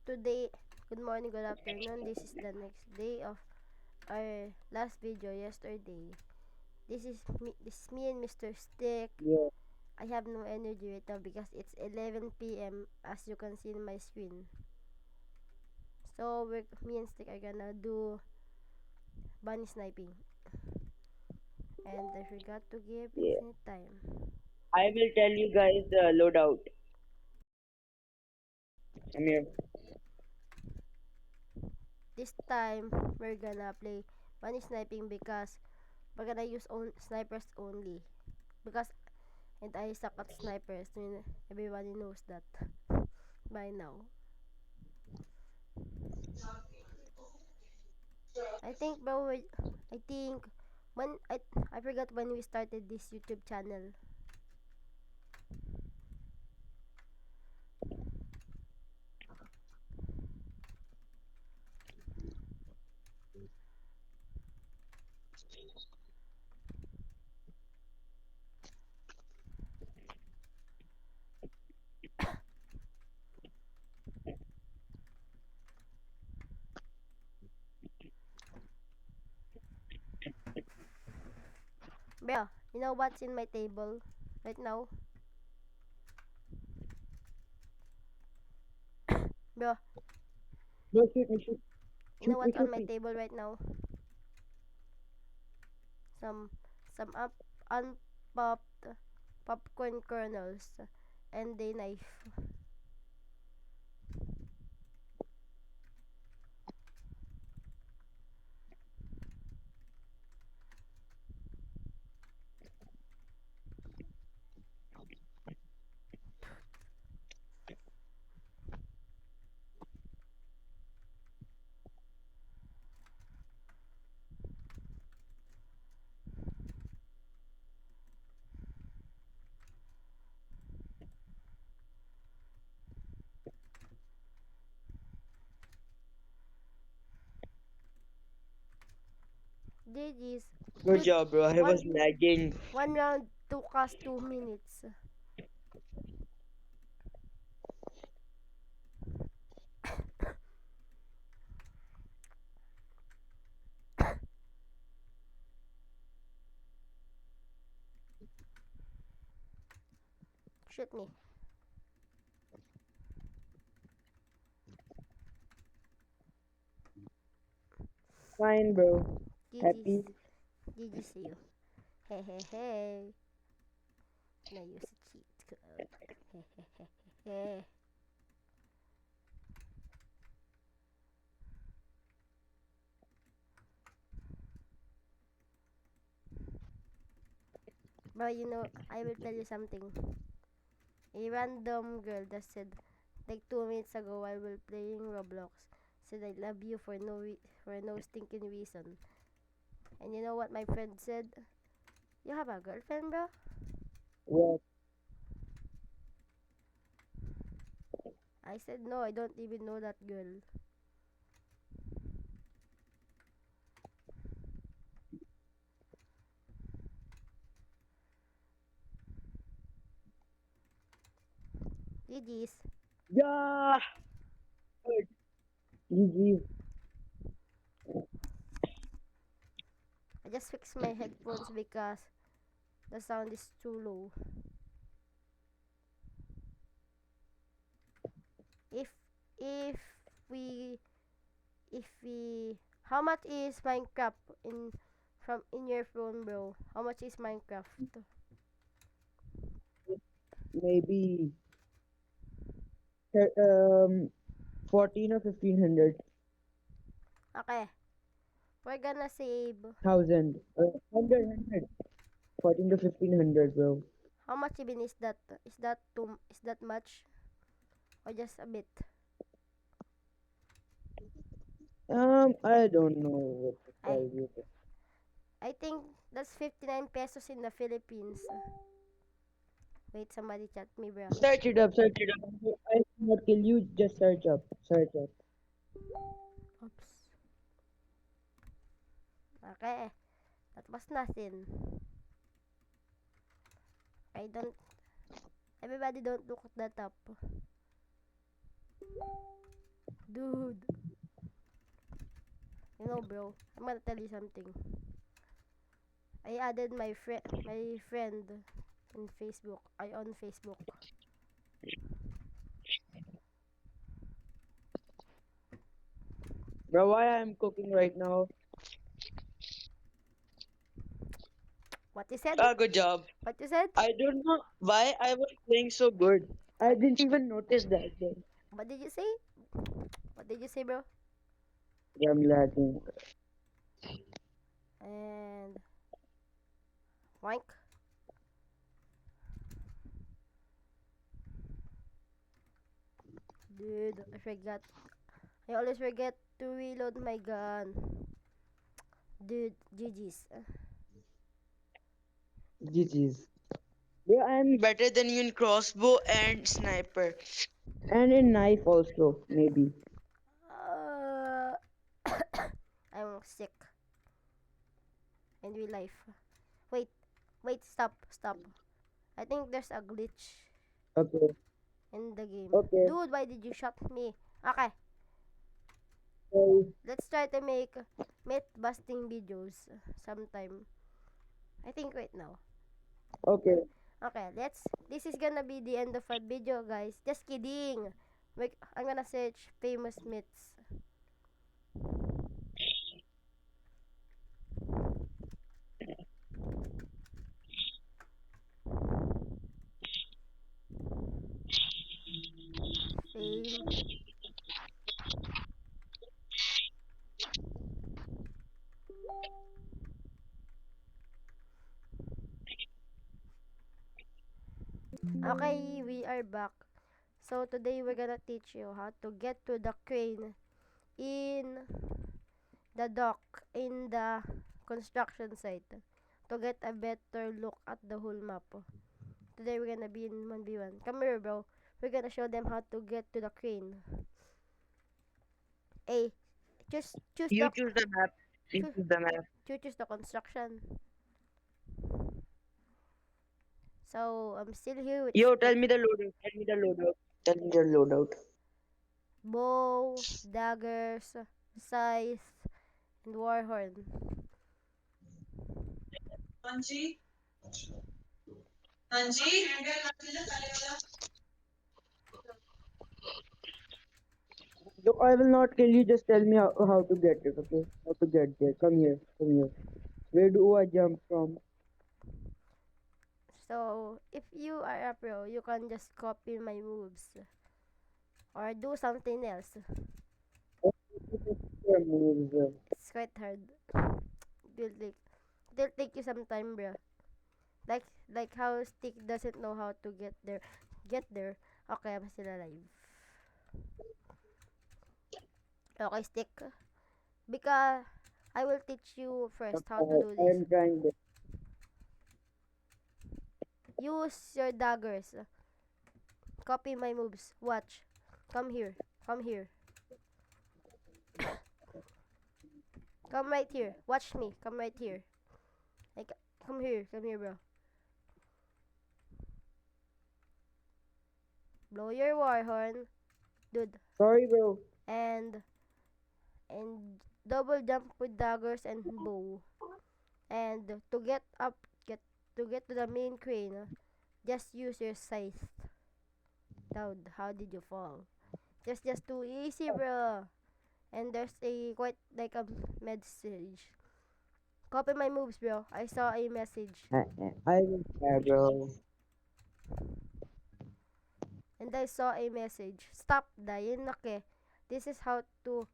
Today, good morning, good afternoon. This is the next day of our last video yesterday. This is me and Mr. Stick. Yeah, I have no energy right now because it's 11 p.m. as you can see in my screen. So me and Stick are gonna do bunny sniping, and I forgot to give yeah. infinite time. I will tell you guys the loadout. I'm here. This time we're gonna play bunny sniping because we're gonna use snipers only because and I suck at snipers. I mean, everybody knows that by now. I think, bro, I think when I forgot when we started this YouTube channel. Bro, you know what's in my table right now? Bro, No, shoot me, shoot, you know shoot me, what's on shoot my me. table right now? Some some unpopped popcorn kernels and a knife. GG's. Good Dude, job, bro. I one was lagging. one round took us 2 minutes. Shoot me. Fine, bro. GG's. Happy. GG's to you. Hey, hey, hey. Now use a cheat code. Hey, hey, hey, hey. But you know, I will tell you something. A random girl that said, like 2 minutes ago while we were playing Roblox, said I love you for for no stinking reason. And you know what my friend said? You have a girlfriend, bro? Well, I said no, I don't even know that girl. GG's. yeah. Good. GG. I just fixed my headphones because the sound is too low. If if we how much is Minecraft in your phone, bro? How much is Minecraft? Maybe 14 or 1500 Okay, we're gonna save. thousand. 100. 14 to 1500, bro. How much even is that? Is that much or just a bit? I don't know what to I tell you. I think that's 59 pesos in the Philippines. Wait, somebody chat me, bro. Search it up, search it up. I will not kill you. Just search up, search up. Oops. Okay, that was nothing. I don't. Everybody don't look at the top. Dude, bro, I'm gonna tell you something. I added my friend in Facebook. I on Facebook. Bro, why I'm cooking right now? What you said? Ah, good job. What you said? I don't know why I was playing so good. I didn't even notice that then. What did you say? What did you say, bro? Yeah, I'm lagging. And Mike, dude, I forgot. I always forget to reload my gun. Dude, GG's. GG's. Bro, I'm better than you in crossbow and sniper. And in knife also, maybe. Uh, I'm sick in real life. Wait, stop. I think there's a glitch Okay, in the game. okay. Dude, why did you shot me? Okay, So, let's try to make myth busting videos sometime. I think right now. okay. Okay, this is gonna be the end of our video, guys. Just kidding. I'm gonna search famous myths. Fame. Okay, we are back. So today we're gonna teach you how to get to the crane in the dock in the construction site to get a better look at the whole map. Today we're gonna be in 1v1. Come here, bro. We're gonna show them how to get to the crane. Hey, choose You the choose the map. You choose, choose the map. choose the construction. So I'm still here with Yo, stick, tell me the loadout. Tell me the loadout. Tell me the loadout. bow, daggers, scythe, and warhorn. So I will not kill you, just tell me how to get it, okay? How to get there. Come here, come here. Where do I jump from? So if you are a pro, you can just copy my moves or do something else. Your moves. It's quite hard. It'll take, it'll take you some time, bro. Like like how Stick doesn't know how to get there. Get there. Okay, I'm still alive. Okay, Stick. Because I will teach you first how to do this. I'm trying this. Use your daggers. Copy my moves. Watch. Come here. Come here. Come right here. Watch me. Come right here. Like, come here. Come here, bro. Blow your war horn, dude. Sorry, bro. And and double jump with daggers and bow. And get to get to the main crane, just use your scythe. Dude, how did you fall? Just too easy, bro. And there's a quite like a message. Copy my moves, bro. I saw a message. I will try, bro. And I saw a message. Stop dying, okay? This is how to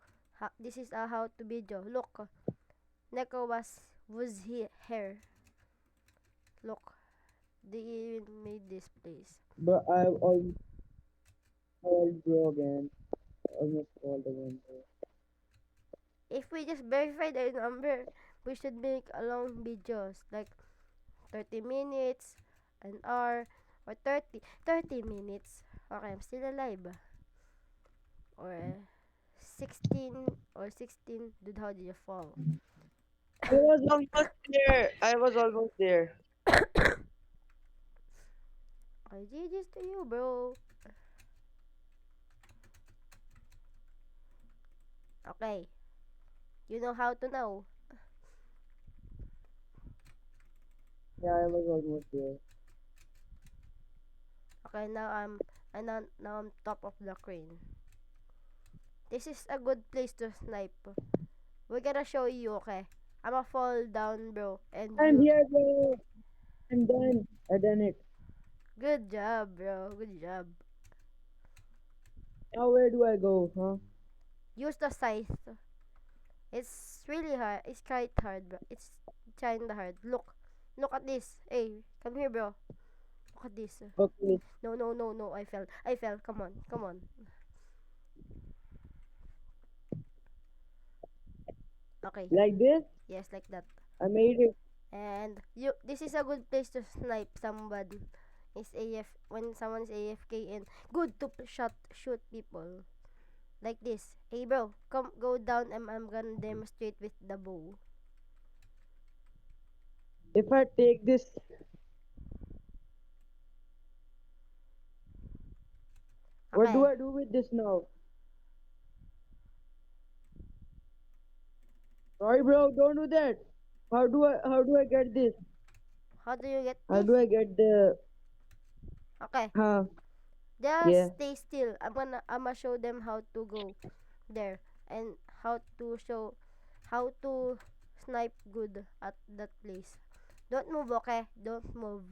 this is a how to video. Look, Neko was here. Look, they even made this place. But I almost called bro again. Almost called again, bro. If we just verify the number, we should make a long videos like 30 minutes, an hour, or 30 minutes. Okay, I'm still alive. Or 16. Dude, how did you fall? I was almost there. I was almost there. I GG's to you, bro. Okay. You know how to know. Yeah, I was almost there. Okay, now I'm top of the crane. This is a good place to snipe. We're gonna show you, okay? I'ma fall down, bro, and I'm you. here, bro. I'm done. I done it. Good job, bro. Good job. Now where do I go, huh? Use the scythe. It's really hard. It's quite hard, bro. It's kinda hard. Look at this. Hey, come here, bro. Look at this. Okay. No, no, no, no. I fell. I fell. Come on, come on. Okay. Like this? Yes, like that. I made it. And you. This is a good place to snipe somebody. Is AF when someone is AFK and good to shoot people like this. Hey, bro, come go down. And I'm gonna demonstrate with the bow. If I take this, what do Okay. I do with this now? Sorry, bro. Don't do that. How do I get this? How do you get How this? do I get the? Okay. Huh? Just Yeah. stay still. I'm gonna show them how to go there and how to snipe good at that place. Don't move, okay? Don't move.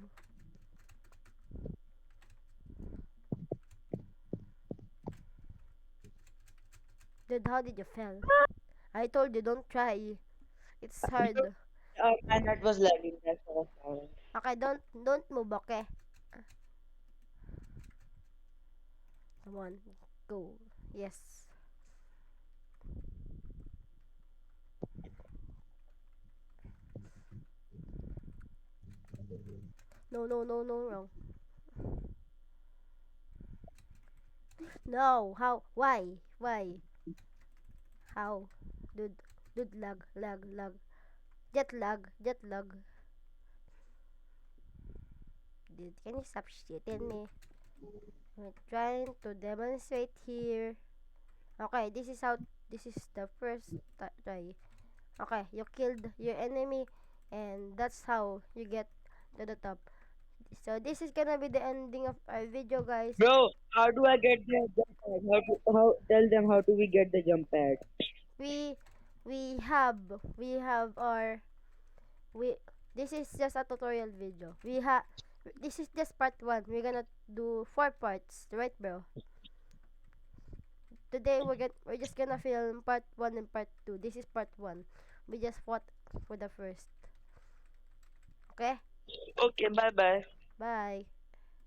Dude, how did you fail? I told you don't try. It's hard. My net was lagging. That's all. Okay, don't move, okay? Come on, go. Yes. No, no, no, no, wrong. No, how? Why? Why? How? Dude, lag. Jet lag. Dude, can you stop shitting me? I'm trying to demonstrate here. Okay, this is the first try. Okay, you killed your enemy, and that's how you get to the top. So this is gonna be the ending of our video, guys. Bro, how do I get the jump pad? How tell them how do we get the jump pad? We we have we have our we this is just a tutorial video. This is just part one. We're gonna do 4 parts, right, bro? Today we're just gonna film part one and part two. This is part one. We just fought for the first. Okay? Okay, bye bye. Bye.